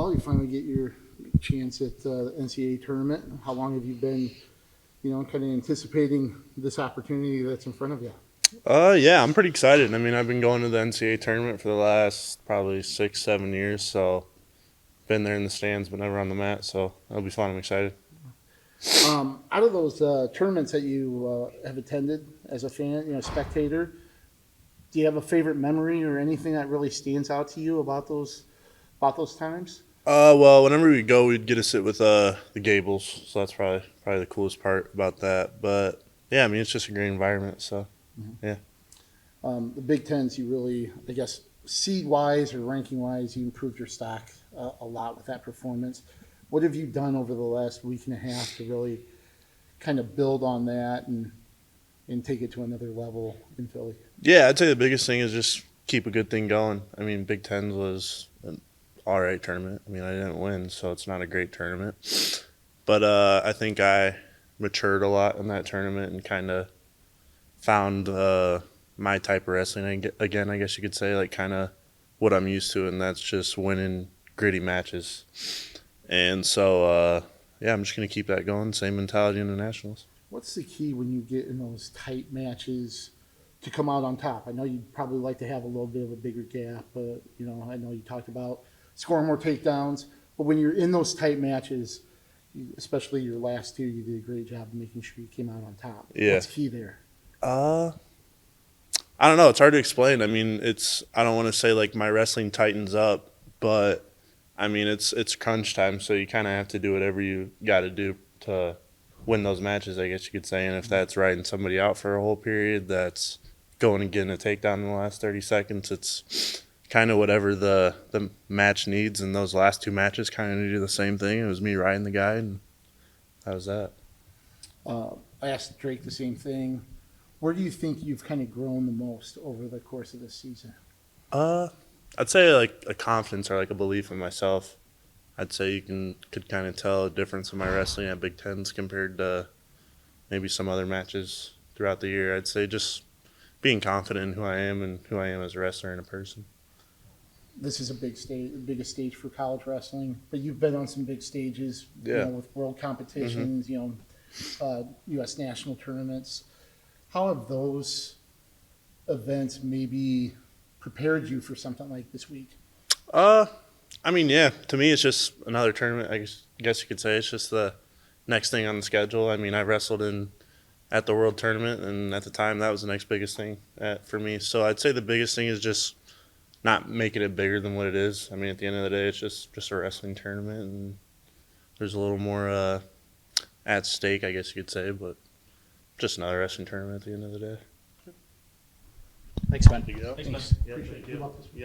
well. You finally get your chance at the NCAA tournament. How long have you been, kind of anticipating this opportunity that's in front of you? Yeah, I'm pretty excited. I mean, I've been going to the NCAA tournament for the last probably 6, 7 years, so been there in the stands but never on the mat, so it'll be fun. I'm excited. Out of those tournaments that you have attended as a fan, spectator, do you have a favorite memory or anything that really stands out to you about those times? Well, whenever we go, we'd get to sit with the Gables, so that's probably the coolest part about that. But yeah, I mean, it's just a great environment, so yeah. The Big Tens, you really, I guess, seed-wise or ranking-wise, you improved your stock a lot with that performance. What have you done over the last week and a half to really kind of build on that and take it to another level in Philly? Yeah, I'd say the biggest thing is just keep a good thing going. I mean, Big Tens was an all right tournament. I mean, I didn't win, so it's not a great tournament. But I think I matured a lot in that tournament and kind of found my type of wrestling again, I guess you could say, like kind of what I'm used to, and that's just winning gritty matches. And so, yeah, I'm just going to keep that going, same mentality in the Nationals. What's the key when you get in those tight matches to come out on top? I know you'd probably like to have a little bit of a bigger gap, but, I know you talked about scoring more takedowns, but when you're in those tight matches, especially your last two, you did a great job of making sure you came out on top. Yeah. What's key there? I don't know. It's hard to explain. I mean, I don't want to say like my wrestling tightens up, but I mean, it's crunch time, so you kind of have to do whatever you got to do to win those matches, I guess you could say. And if that's riding somebody out for a whole period, that's going and getting a takedown in the last 30 seconds. It's kind of whatever the match needs, and those last two matches kind of needed the same thing. It was me riding the guy, and that was that. I asked Drake the same thing. Where do you think you've kind of grown the most over the course of this season? I'd say like a confidence or like a belief in myself. I'd say you could kind of tell a difference in my wrestling at Big Tens compared to maybe some other matches throughout the year. I'd say just being confident in who I am and who I am as a wrestler and a person. This is a big stage, the biggest stage for college wrestling, but you've been on some big stages, Yeah. With world competitions, U.S. national tournaments. How have those events maybe prepared you for something like this week? I mean, yeah, to me it's just another tournament. I guess you could say it's just the next thing on the schedule. I mean, I wrestled at the World Tournament, and at the time that was the next biggest thing for me. So I'd say the biggest thing is just not making it bigger than what it is. I mean, at the end of the day, it's just a wrestling tournament, and there's a little more at stake, I guess you could say, but just another wrestling tournament at the end of the day. Thanks, Ben. Thanks, Appreciate it. Good luck this week.